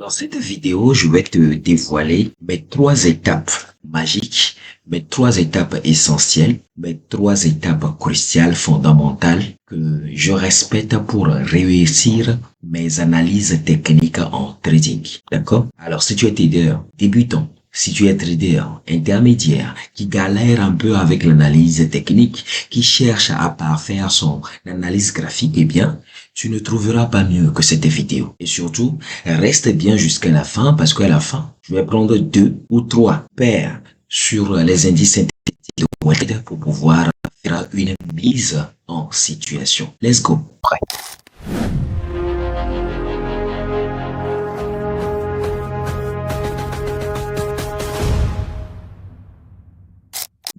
Dans cette vidéo, je vais te dévoiler mes 3 étapes magiques, mes 3 étapes essentielles, mes 3 étapes cruciales, fondamentales que je respecte pour réussir mes analyses techniques en trading. D'accord? Alors, si tu es trader débutant, si tu es trader intermédiaire qui galère un peu avec l'analyse technique, qui cherche à parfaire son analyse graphique, eh bien, tu ne trouveras pas mieux que cette vidéo. Et surtout, reste bien jusqu'à la fin parce qu'à la fin, je vais prendre 2 ou 3 paires sur les indices synthétiques de Wade pour pouvoir faire une mise en situation. Let's go. Prêt.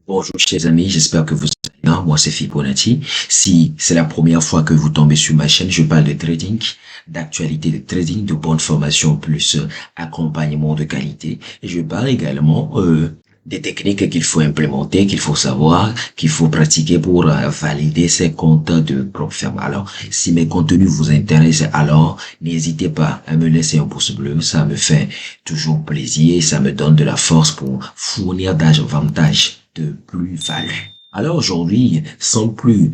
Bonjour chers amis, j'espère que vous allez bien. Moi c'est Fibonacci. Si c'est la première fois que vous tombez sur ma chaîne, je parle de trading, d'actualité de trading, de bonne formation plus accompagnement de qualité. Et je parle également des techniques qu'il faut implémenter, qu'il faut savoir, qu'il faut pratiquer pour valider ses comptes de propre firme. Alors, si mes contenus vous intéressent, alors n'hésitez pas à me laisser un pouce bleu. Ça me fait toujours plaisir et ça me donne de la force pour fournir davantage de plus-value. Alors aujourd'hui, sans plus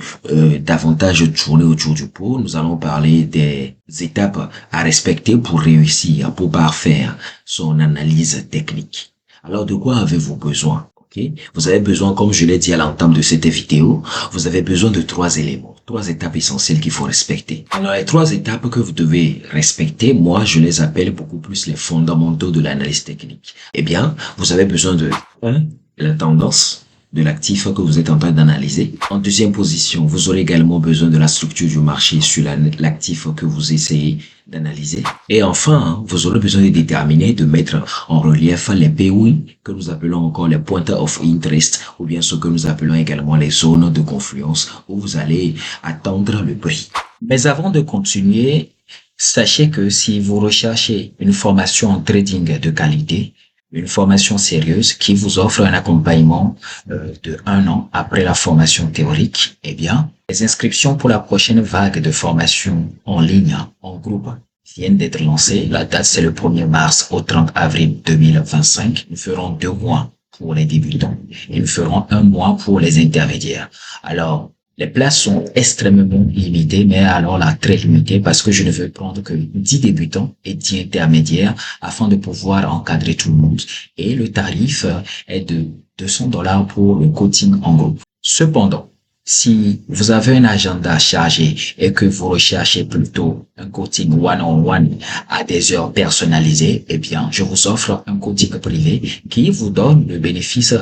davantage tourner autour du pot, nous allons parler des étapes à respecter pour réussir, pour parfaire son analyse technique. Alors de quoi avez-vous besoin? Okay? Vous avez besoin, comme je l'ai dit à l'entame de cette vidéo, vous avez besoin de 3 éléments, 3 étapes essentielles qu'il faut respecter. Alors les 3 étapes que vous devez respecter, moi je les appelle beaucoup plus les fondamentaux de l'analyse technique. Eh bien, vous avez besoin de 1. La tendance de l'actif que vous êtes en train d'analyser. En deuxième position, vous aurez également besoin de la structure du marché sur l'actif que vous essayez d'analyser. Et enfin, vous aurez besoin de déterminer, de mettre en relief les POI que nous appelons encore les points of interest ou bien ce que nous appelons également les zones de confluence où vous allez attendre le prix. Mais avant de continuer, sachez que si vous recherchez une formation en trading de qualité, une formation sérieuse qui vous offre un accompagnement de 1 an après la formation théorique, eh bien, les inscriptions pour la prochaine vague de formation en ligne, en groupe, viennent d'être lancées. La date, c'est le 1er mars au 30 avril 2025. Nous ferons 2 mois pour les débutants et nous ferons 1 mois pour les intermédiaires. Alors, les places sont extrêmement limitées, mais alors là, très limitées parce que je ne veux prendre que 10 débutants et 10 intermédiaires afin de pouvoir encadrer tout le monde. Et le tarif est de $200 pour le coaching en groupe. Cependant, si vous avez un agenda chargé et que vous recherchez plutôt un coaching one-on-one à des heures personnalisées, eh bien, je vous offre un coaching privé qui vous donne le bénéfice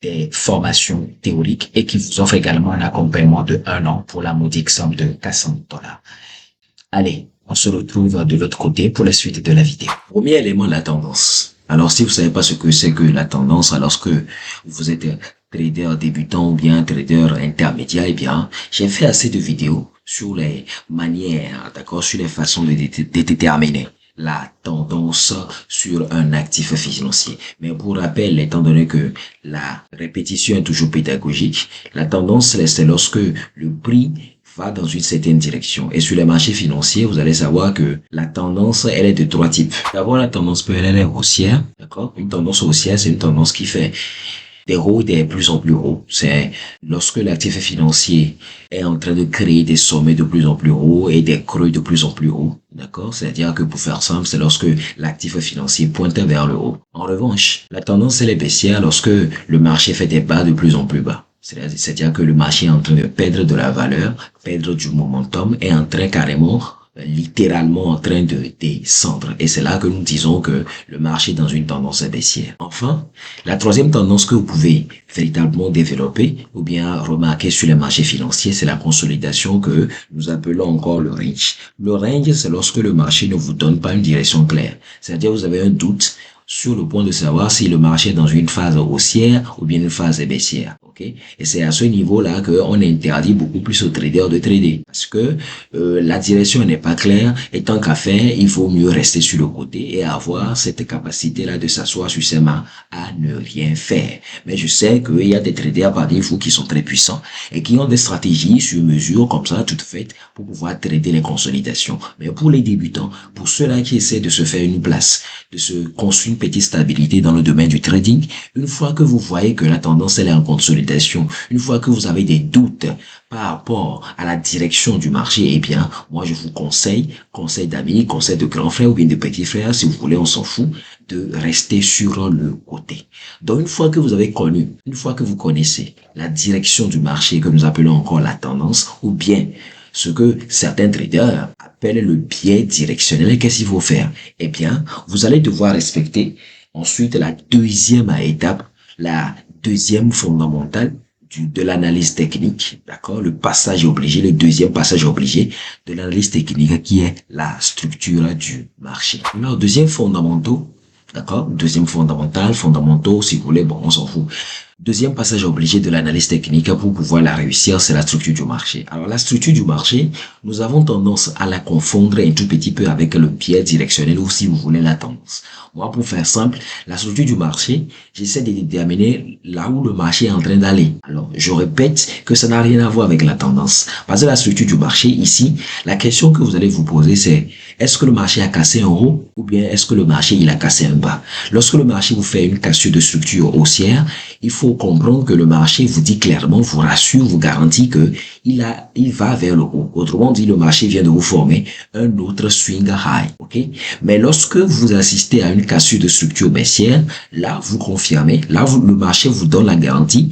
des formations théoriques et qui vous offre également un accompagnement de 1 an pour la modique somme de $400. Allez, on se retrouve de l'autre côté pour la suite de la vidéo. Premier élément, la tendance. Alors, si vous savez pas ce que c'est que la tendance, alors que vous êtes trader débutant ou bien trader intermédiaire, eh bien, j'ai fait assez de vidéos sur les manières, d'accord, sur les façons de déterminer la tendance sur un actif financier. Mais pour rappel, étant donné que la répétition est toujours pédagogique, la tendance, c'est lorsque le prix va dans une certaine direction. Et sur les marchés financiers, vous allez savoir que la tendance, elle est de 3 types. D'abord, la tendance elle est haussière, d'accord? Une tendance haussière, c'est une tendance qui fait des hauts des plus en plus hauts. C'est lorsque l'actif financier est en train de créer des sommets de plus en plus hauts et des creux de plus en plus hauts. D'accord? C'est-à-dire que pour faire simple, c'est lorsque l'actif financier pointe vers le haut. En revanche, la tendance, elle est baissière lorsque le marché fait des bas de plus en plus bas. C'est-à-dire que le marché est en train de perdre de la valeur, perdre du momentum, est en train carrément littéralement en train de descendre. Et c'est là que nous disons que le marché est dans une tendance baissière. Enfin, la troisième tendance que vous pouvez véritablement développer ou bien remarquer sur les marchés financiers, c'est la consolidation que nous appelons encore le range. Le range, c'est lorsque le marché ne vous donne pas une direction claire. C'est-à-dire vous avez un doute sur le point de savoir si le marché est dans une phase haussière ou bien une phase baissière. Okay? Et c'est à ce niveau-là qu'on interdit beaucoup plus aux traders de trader parce que la direction n'est pas claire et tant qu'à faire, il faut mieux rester sur le côté et avoir cette capacité-là de s'asseoir sur ses mains à ne rien faire. Mais je sais qu'il y a des traders parmi vous qui sont très puissants et qui ont des stratégies sur mesure comme ça, toutes faites pour pouvoir trader les consolidations. Mais pour les débutants, pour ceux-là qui essaient de se faire une place, de se construire une petite stabilité dans le domaine du trading, une fois que vous voyez que la tendance elle est en consolidation, une fois que vous avez des doutes par rapport à la direction du marché, eh bien, moi je vous conseille d'amis, conseil de grands frères ou bien de petits frères, si vous voulez, on s'en fout, de rester sur le côté. Donc une fois que vous avez connu, une fois que vous connaissez la direction du marché, que nous appelons encore la tendance, ou bien ce que certains traders appellent le biais directionnel, qu'est-ce qu'il faut faire? Eh bien, vous allez devoir respecter ensuite la deuxième étape, la deuxième fondamentale de l'analyse technique, d'accord? Le passage obligé, le deuxième passage obligé de l'analyse technique qui est la structure du marché. Alors, deuxième fondamental, d'accord? Deuxième fondamentaux, si vous voulez, bon, on s'en fout. Deuxième passage obligé de l'analyse technique pour pouvoir la réussir, c'est la structure du marché. Alors, la structure du marché, nous avons tendance à la confondre un tout petit peu avec le biais directionnel ou si vous voulez la tendance. Moi, pour faire simple, la structure du marché, j'essaie de déterminer là où le marché est en train d'aller. Alors, je répète que ça n'a rien à voir avec la tendance. Parce que la structure du marché, ici, la question que vous allez vous poser, c'est est-ce que le marché a cassé un haut ou bien est-ce que le marché, il a cassé un bas? Lorsque le marché vous fait une cassure de structure haussière, il faut comprendre que le marché vous dit clairement, vous rassure, vous garantit que il va vers le haut. Autrement dit, le marché vient de vous former un autre swing high, ok? Mais lorsque vous assistez à une cassure de structure baissière, là, vous confirmez, là, le marché vous donne la garantie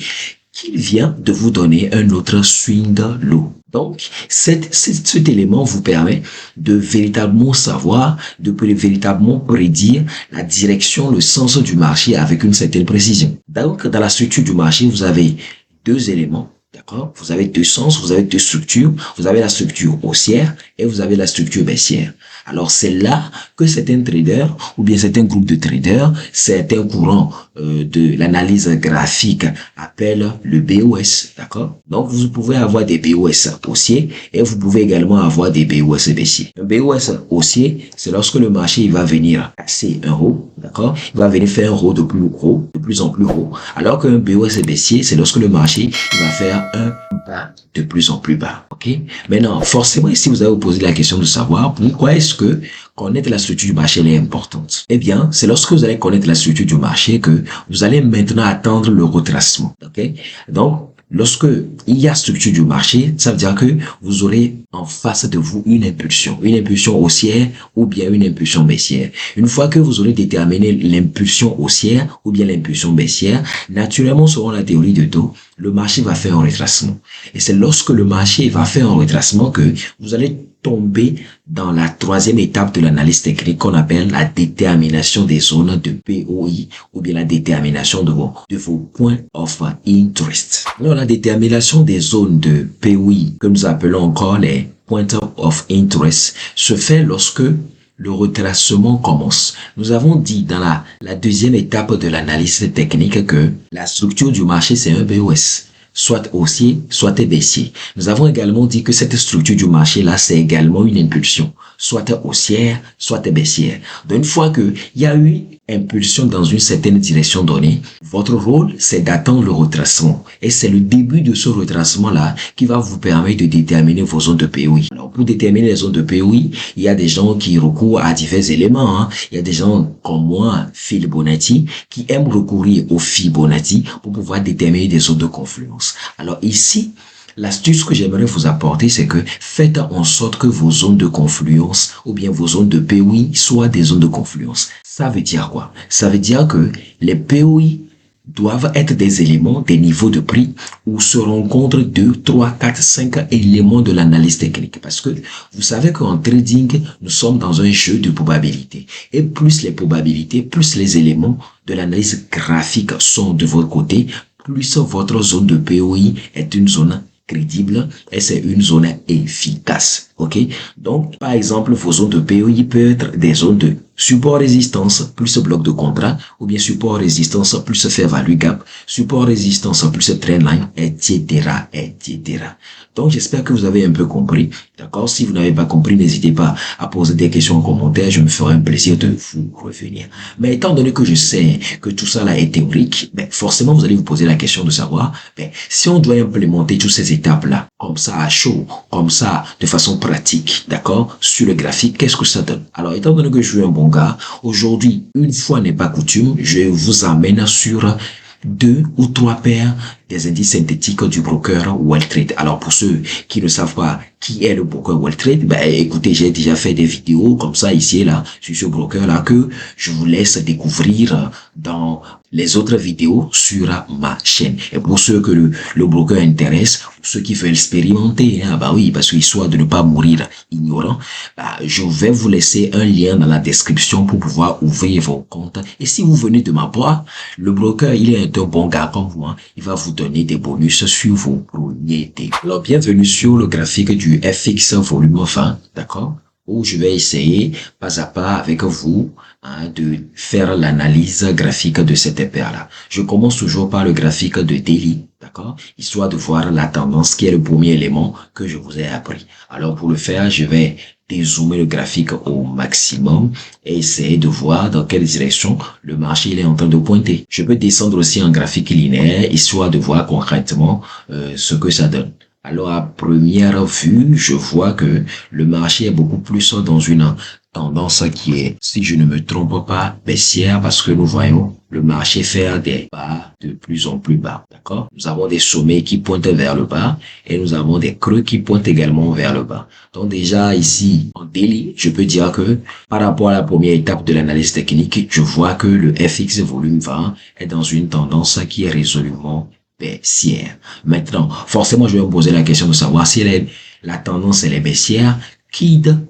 qu'il vient de vous donner un autre swing low. Donc, cet élément vous permet de véritablement savoir, de véritablement prédire la direction, le sens du marché avec une certaine précision. Donc, dans la structure du marché, vous avez deux éléments. D'accord? Vous avez deux sens, vous avez deux structures. Vous avez la structure haussière et vous avez la structure baissière. Alors, c'est là que certains traders ou bien certains groupes de traders, certains courants de l'analyse graphique appellent le BOS. D'accord? Donc, vous pouvez avoir des BOS haussiers et vous pouvez également avoir des BOS baissiers. Un BOS haussier, c'est lorsque le marché il va venir casser un haut. D'accord? Il va venir faire un haut de plus en plus haut. Alors qu'un BOS baissier, c'est lorsque le marché il va faire un bas de plus en plus bas. Ok? Maintenant, forcément, si vous avez posé la question de savoir pourquoi est-ce que connaître la structure du marché est importante. Eh bien, c'est lorsque vous allez connaître la structure du marché que vous allez maintenant attendre le retracement. Ok? Donc, lorsque il y a structure du marché, ça veut dire que vous aurez en face de vous une impulsion haussière ou bien une impulsion baissière. Une fois que vous aurez déterminé l'impulsion haussière ou bien l'impulsion baissière, naturellement, selon la théorie de Dow, le marché va faire un retracement. Et c'est lorsque le marché va faire un retracement que vous allez tomber dans la troisième étape de l'analyse technique qu'on appelle la détermination des zones de POI ou bien la détermination de vos points of interest. Alors, la détermination des zones de POI, que nous appelons encore les points of interest, se fait lorsque le retracement commence. Nous avons dit dans la deuxième étape de l'analyse technique que la structure du marché, c'est un BOS. Soit haussier, soit baissier. Nous avons également dit que cette structure du marché-là, c'est également une impulsion, soit haussière, soit baissière. Donc, une fois qu'il y a eu impulsion dans une certaine direction donnée, votre rôle, c'est d'attendre le retracement. Et c'est le début de ce retracement-là qui va vous permettre de déterminer vos zones de POI. Alors, pour déterminer les zones de POI, il y a des gens qui recourent à divers éléments. Il y a des gens comme moi, Fibonacci, qui aiment recourir au Fibonacci pour pouvoir déterminer des zones de confluence. Alors ici, l'astuce que j'aimerais vous apporter, c'est que faites en sorte que vos zones de confluence ou bien vos zones de POI soient des zones de confluence. Ça veut dire quoi? Ça veut dire que les POI doivent être des éléments, des niveaux de prix où se rencontrent 2, 3, 4, 5 éléments de l'analyse technique. Parce que vous savez qu'en trading, nous sommes dans un jeu de probabilités. Et plus les probabilités, plus les éléments de l'analyse graphique sont de votre côté, plus votre zone de POI est une zone crédible et c'est une zone efficace. Ok? Donc, par exemple, vos zones de POI peuvent être des zones de support résistance plus bloc de contrat, ou bien support résistance plus fair value gap, support résistance plus trendline, etc., etc. Donc, j'espère que vous avez un peu compris. D'accord? Si vous n'avez pas compris, n'hésitez pas à poser des questions en commentaire. Je me ferai un plaisir de vous revenir. Mais étant donné que je sais que tout ça là est théorique, ben, forcément, vous allez vous poser la question de savoir, ben, si on doit implémenter toutes ces étapes là, comme ça à chaud, comme ça, de façon pratique, d'accord, sur le graphique, qu'est-ce que ça donne? Alors, étant donné que je suis un bon gars, aujourd'hui, une fois n'est pas coutume, je vous amène sur 2 ou 3 paires des indices synthétiques du broker WellTrade. Alors, pour ceux qui ne savent pas qui est le broker WellTrade, ben, écoutez, j'ai déjà fait des vidéos comme ça, ici et là, sur ce broker-là, que je vous laisse découvrir dans les autres vidéos sur ma chaîne. Et pour ceux que le broker intéresse, pour ceux qui veulent expérimenter, hein, bah oui, parce que histoire de ne pas mourir ignorant, bah, je vais vous laisser un lien dans la description pour pouvoir ouvrir vos comptes. Et si vous venez de ma part, le broker, il est un bon gars comme vous, hein, il va vous donner des bonus sur vos premiers dés. Alors, bienvenue sur le graphique du FX volume 20, d'accord, où je vais essayer pas à pas avec vous, hein, de faire l'analyse graphique de cette paire-là. Je commence toujours par le graphique de daily, d'accord, histoire de voir la tendance qui est le premier élément que je vous ai appris. Alors pour le faire, je vais dézoomer le graphique au maximum et essayer de voir dans quelle direction le marché il est en train de pointer. Je peux descendre aussi en graphique linéaire, histoire de voir concrètement ce que ça donne. Alors, à première vue, je vois que le marché est beaucoup plus dans une tendance qui est, si je ne me trompe pas, baissière, parce que nous voyons le marché faire des bas de plus en plus bas, d'accord? Nous avons des sommets qui pointent vers le bas et nous avons des creux qui pointent également vers le bas. Donc déjà ici, en daily, je peux dire que par rapport à la première étape de l'analyse technique, je vois que le FX volume 20 est dans une tendance qui est résolument baissière. Maintenant, forcément, je vais me poser la question de savoir si la tendance elle est baissière.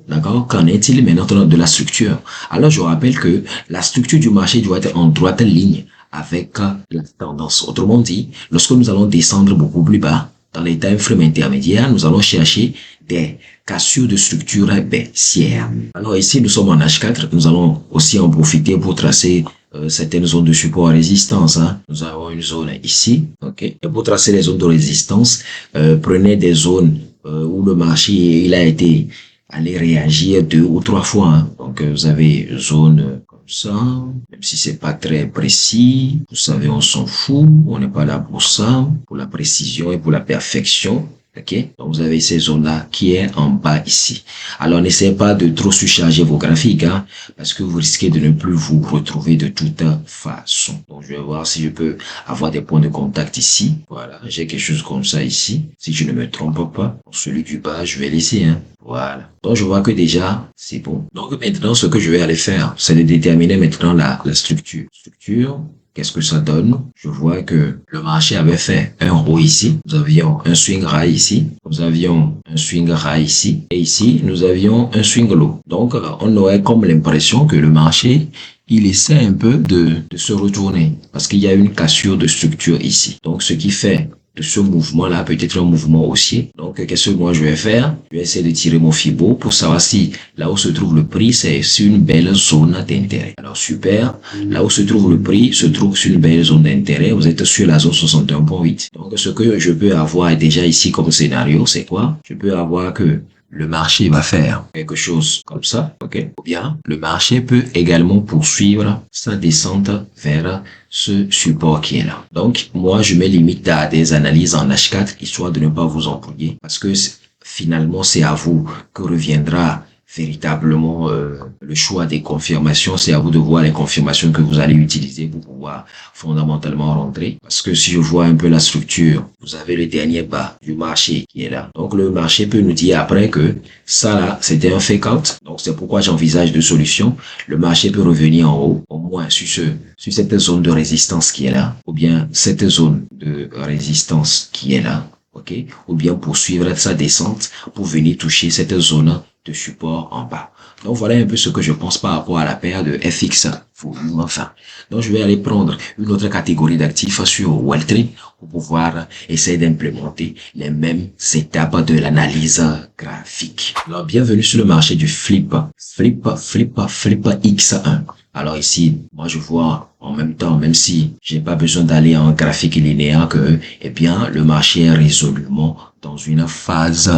D'accord, qu'en est-il maintenant de la structure? Alors, je rappelle que la structure du marché doit être en droite ligne avec la tendance. Autrement dit, lorsque nous allons descendre beaucoup plus bas, dans les time frames intermédiaires, nous allons chercher des cassures de structure baissière. Alors ici, nous sommes en H4. Nous allons aussi en profiter pour tracer certaines zones de support et résistance. Hein. Nous avons une zone ici. Ok. Et pour tracer les zones de résistance, prenez des zones où le marché il a été allé réagir 2 ou 3 fois. Hein. Donc vous avez une zone comme ça, même si c'est pas très précis. Vous savez, on s'en fout. On n'est pas là pour ça, pour la précision et pour la perfection. Ok, donc vous avez ces zones-là qui est en bas ici. Alors n'essayez pas de trop surcharger vos graphiques, hein, parce que vous risquez de ne plus vous retrouver de toute façon. Donc je vais voir si je peux avoir des points de contact ici. Voilà, j'ai quelque chose comme ça ici. Si je ne me trompe pas, pour celui du bas, je vais laisser. Hein. Voilà. Donc je vois que déjà c'est bon. Donc maintenant ce que je vais aller faire, c'est de déterminer maintenant la structure. Qu'est-ce que ça donne? Je vois que le marché avait fait un haut ici. Nous avions un swing high ici. Nous avions un swing high ici. Et ici, nous avions un swing low. Donc, on aurait comme l'impression que le marché, il essaie un peu de se retourner. Parce qu'il y a une cassure de structure ici. Donc, ce qui fait de ce mouvement-là peut être un mouvement haussier. Donc, qu'est-ce que moi je vais faire? Je vais essayer de tirer mon Fibo pour savoir si là où se trouve le prix, c'est sur une belle zone d'intérêt. Alors, super. Là où se trouve le prix, se trouve sur une belle zone d'intérêt. Vous êtes sur la zone 61.8. Donc, ce que je peux avoir déjà ici comme scénario, c'est quoi? Je peux avoir que le marché va faire quelque chose comme ça, ok? Ou bien, le marché peut également poursuivre sa descente vers ce support qui est là. Donc, moi, je me limite à des analyses en H4, histoire de ne pas vous embrouiller, parce que finalement, c'est à vous que reviendra véritablement le choix des confirmations. C'est à vous de voir les confirmations que vous allez utiliser pour pouvoir fondamentalement rentrer. Parce que si je vois un peu la structure, vous avez le dernier bas du marché qui est là. Donc le marché peut nous dire après que ça là, c'était un fake out. Donc c'est pourquoi j'envisage 2 solutions. Le marché peut revenir en haut, au moins sur cette zone de résistance qui est là, ou bien cette zone de résistance qui est là. Ok, ou bien poursuivre sa descente pour venir toucher cette zone de support en bas. Donc voilà un peu ce que je pense par rapport à la paire de FX volume enfin. Donc je vais aller prendre une autre catégorie d'actifs sur Welltree pour pouvoir essayer d'implémenter les mêmes étapes de l'analyse graphique. Alors bienvenue sur le marché du flip X1. Alors ici, moi je vois en même temps, même si j'ai pas besoin d'aller en graphique linéaire que, eh bien, le marché est résolument dans une phase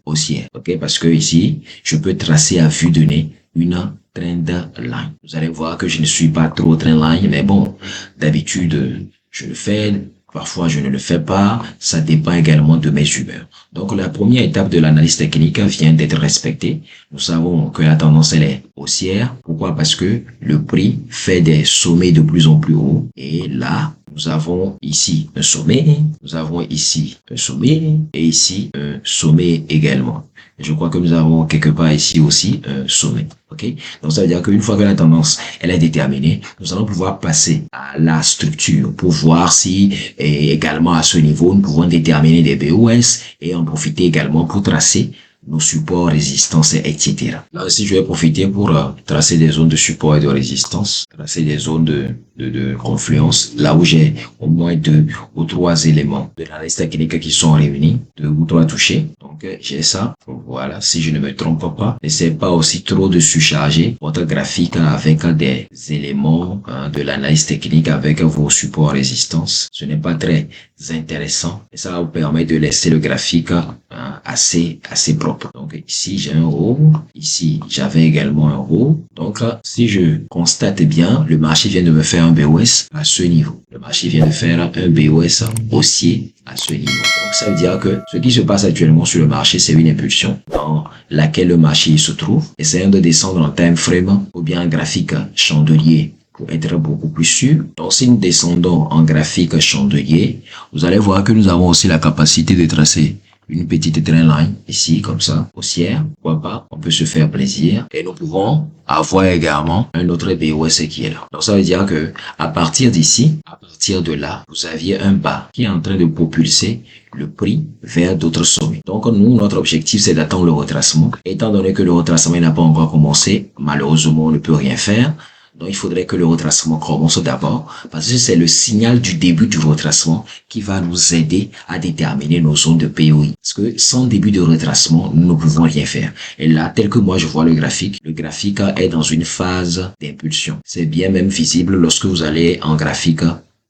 haussière. Ok, parce que ici, je peux tracer à vue de nez une trend line. Vous allez voir que je ne suis pas trop trend line, mais bon, d'habitude, je le fais. Parfois, je ne le fais pas. Ça dépend également de mes humeurs. Donc, la première étape de l'analyse technique vient d'être respectée. Nous savons que la tendance, elle est haussière. Pourquoi? Parce que le prix fait des sommets de plus en plus hauts. Et là, nous avons ici un sommet. Nous avons ici un sommet. Et ici, un sommet également. Je crois que nous avons quelque part ici aussi un sommet. Ok? Donc, ça veut dire qu'une fois que la tendance, elle est déterminée, nous allons pouvoir passer à la structure pour voir si, et également à ce niveau, nous pouvons déterminer des BOS et en profiter également pour tracer nos supports, résistances, etc. Là aussi, je vais profiter pour tracer des zones de support et de résistance, tracer des zones de confluence, là où j'ai au moins 2 ou 3 éléments de l'analyse technique qui sont réunis, 2 ou 3 touchés. Donc, j'ai ça. Voilà, si je ne me trompe pas. N'essayez pas aussi trop de surcharger votre graphique avec des éléments de l'analyse technique avec vos supports résistance. Ce n'est pas très intéressant et ça va vous permettre de laisser le graphique assez propre. Donc ici j'ai un haut, ici j'avais également un haut. Donc si je constate bien, le marché vient de me faire un BOS à ce niveau. Le marché vient de faire un BOS haussier à ce niveau. Donc ça veut dire que ce qui se passe actuellement sur le marché, c'est une impulsion dans laquelle le marché se trouve, essayant de descendre en time frame ou bien en graphique chandelier pour être beaucoup plus sûr. Donc, si nous descendons en graphique chandelier, vous allez voir que nous avons aussi la capacité de tracer une petite trend line ici, comme ça, haussière. Pourquoi pas? On peut se faire plaisir. Et nous pouvons avoir également un autre BOS qui est là. Donc, ça veut dire que à partir d'ici, à partir de là, vous aviez un bas qui est en train de propulser le prix vers d'autres sommets. Donc, nous, notre objectif, c'est d'attendre le retracement. Étant donné que le retracement n'a pas encore commencé, malheureusement, on ne peut rien faire. Donc, il faudrait que le retracement commence d'abord parce que c'est le signal du début du retracement qui va nous aider à déterminer nos zones de POI. Parce que sans début de retracement, nous ne pouvons rien faire. Et là, tel que moi je vois le graphique est dans une phase d'impulsion. C'est bien même visible lorsque vous allez en graphique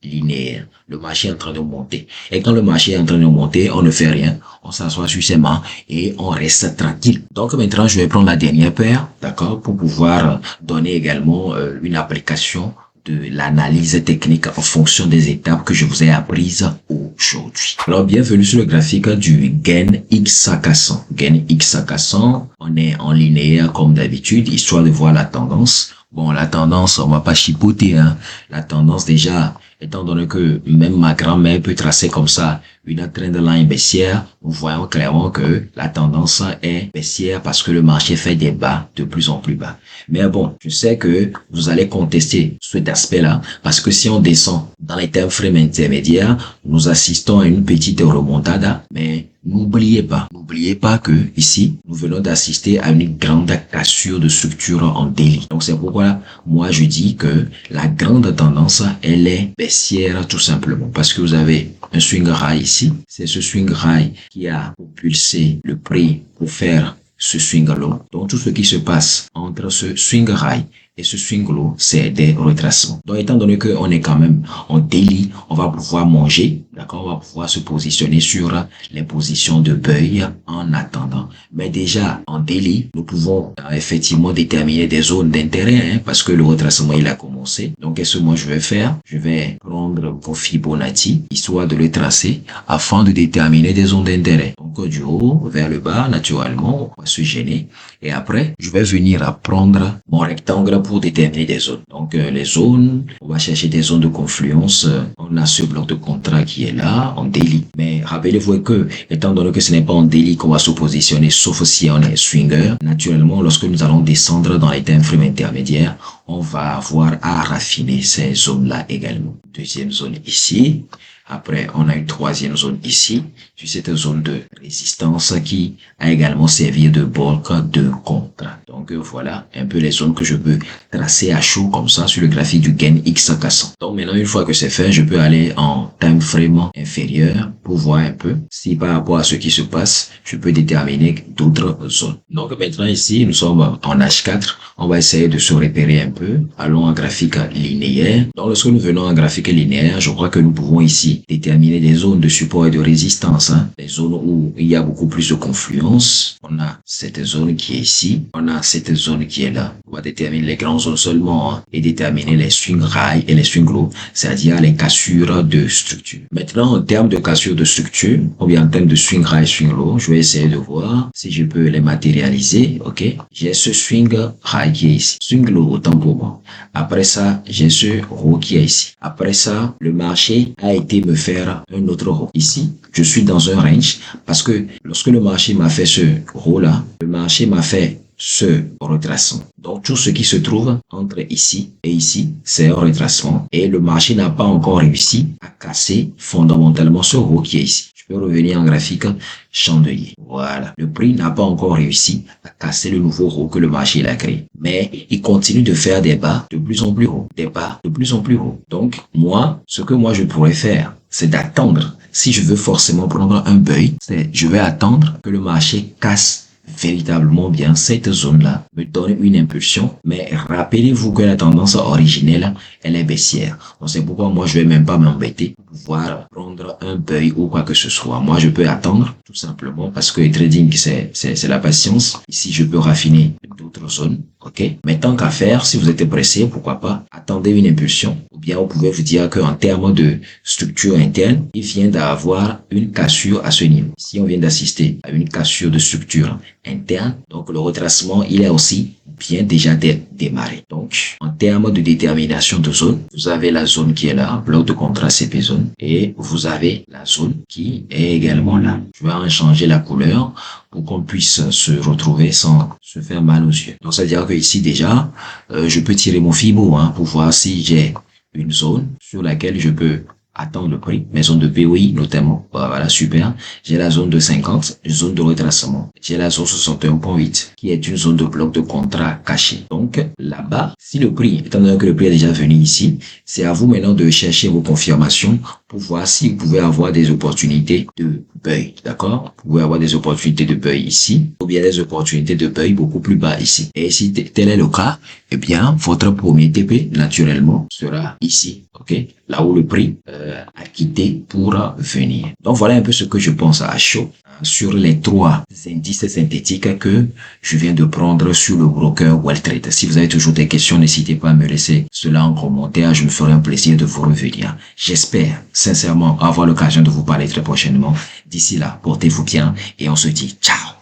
linéaire. Le marché est en train de monter. Et quand le marché est en train de monter, on ne fait rien. On s'assoit sur ses mains et on reste tranquille. Donc maintenant, je vais prendre la dernière paire, d'accord, pour pouvoir donner également une application de l'analyse technique en fonction des étapes que je vous ai apprises aujourd'hui. Alors, bienvenue sur le graphique du Gain X400. Gain X400, on est en linéaire comme d'habitude, histoire de voir la tendance. Bon, la tendance, on va pas chipoter, hein. La tendance déjà, étant donné que même ma grand-mère peut tracer comme ça une trend line baissière, nous voyons clairement que la tendance est baissière parce que le marché fait des bas de plus en plus bas. Mais bon, je sais que vous allez contester cet aspect-là parce que si on descend dans les time frames intermédiaires, nous assistons à une petite remontada, mais n'oubliez pas que ici, nous venons d'assister à une grande cassure de structure en daily. Donc c'est pourquoi moi je dis que la grande tendance, elle est baissière tout simplement parce que vous avez un swing high ici. C'est ce swing high qui a propulsé le prix pour faire ce swing low. Donc tout ce qui se passe entre ce swing high et ce swing low, c'est des retracements. Donc étant donné qu'on est quand même en daily, on va pouvoir manger, d'accord, on va pouvoir se positionner sur les positions de buy en attendant. Mais déjà en daily, nous pouvons effectivement déterminer des zones d'intérêt, parce que le retracement il a commencé. Donc qu'est-ce que moi je vais faire? Je vais prendre mon Fibonacci histoire de le tracer afin de déterminer des zones d'intérêt. Donc du haut vers le bas, naturellement, on va se gêner. Et après, je vais venir à prendre mon rectangle pour déterminer des zones. Donc les zones, on va chercher des zones de confluence. On a ce bloc de contrat qui est là en daily. Mais rappelez-vous que étant donné que ce n'est pas en daily qu'on va se positionner, sauf si on est swinger, naturellement lorsque nous allons descendre dans les time frames intermédiaires, on va avoir à raffiner ces zones-là également. Deuxième zone ici. Après, on a une troisième zone ici, sur cette zone de résistance qui a également servi de bloc de contre. Donc voilà un peu les zones que je peux tracer à chaud comme ça sur le graphique du gain X cassant. Donc maintenant, une fois que c'est fait, je peux aller en time frame inférieur pour voir un peu si par rapport à ce qui se passe, je peux déterminer d'autres zones. Donc maintenant ici, nous sommes en H4. On va essayer de se repérer un peu. Allons en graphique linéaire. Donc lorsque nous venons en graphique linéaire, je crois que nous pouvons ici déterminer des zones de support et de résistance, des zones où il y a beaucoup plus de confluence. On a cette zone qui est ici, on a cette zone qui est là. On va déterminer les grandes zones seulement et déterminer les swing high et les swing low, c'est-à-dire les cassures de structure. Maintenant, en termes de cassures de structure, ou bien en termes de swing high, swing low, je vais essayer de voir si je peux les matérialiser. Ok, j'ai ce swing high qui est ici, swing low autant pour moi. Après ça, j'ai ce haut qui est ici. Après ça, le marché a été me faire un autre haut. Ici, je suis dans un range parce que lorsque le marché m'a fait ce haut là, le marché m'a fait ce retracement. Donc, tout ce qui se trouve entre ici et ici, c'est un retracement. Et le marché n'a pas encore réussi à casser fondamentalement ce haut qui est ici. Je peux revenir en graphique chandelier. Voilà. Le prix n'a pas encore réussi à casser le nouveau haut que le marché a créé. Mais il continue de faire des bas de plus en plus hauts. Des bas de plus en plus hauts. Donc, moi, ce que moi je pourrais faire, c'est d'attendre. Si je veux forcément prendre un buy, je vais attendre que le marché casse véritablement bien cette zone-là, me donne une impulsion, mais rappelez-vous que la tendance originelle, elle est baissière. Donc c'est pourquoi moi je vais même pas m'embêter pour pouvoir prendre un buy ou quoi que ce soit. Moi je peux attendre tout simplement parce que le trading c'est la patience. Ici je peux raffiner d'autres zones, ok. Mais tant qu'à faire, si vous êtes pressé, pourquoi pas attendez une impulsion. Ou bien vous pouvez vous dire qu'en termes de structure interne, il vient d'avoir une cassure à ce niveau. Si on vient d'assister à une cassure de structure interne, donc le retracement, il est aussi bien déjà démarré. Donc, en termes de détermination de zone, vous avez la zone qui est là, bloc de contrat CP zone, et vous avez la zone qui est également là. Je vais en changer la couleur pour qu'on puisse se retrouver sans se faire mal aux yeux. Donc, c'est-à-dire que ici déjà, je peux tirer mon Fibo pour voir si j'ai une zone sur laquelle je peux attendre le prix, mes zones de POI notamment. Voilà, super. J'ai la zone de 50, zone de retracement. J'ai la zone 61.8 qui est une zone de bloc de contrat caché. Donc là-bas, si le prix, étant donné que le prix est déjà venu ici, c'est à vous maintenant de chercher vos confirmations pour voir si vous pouvez avoir des opportunités de buy, d'accord? Vous pouvez avoir des opportunités de buy ici, ou bien des opportunités de buy beaucoup plus bas ici. Et si tel est le cas, eh bien, votre premier TP, naturellement, sera ici, ok? Là où le prix a quitté pour venir. Donc, voilà un peu ce que je pense à chaud sur les trois indices synthétiques que je viens de prendre sur le broker Welltrade. Si vous avez toujours des questions, n'hésitez pas à me laisser cela en commentaire. Je me ferai un plaisir de vous revenir. J'espère sincèrement avoir l'occasion de vous parler très prochainement. D'ici là, portez-vous bien et on se dit ciao.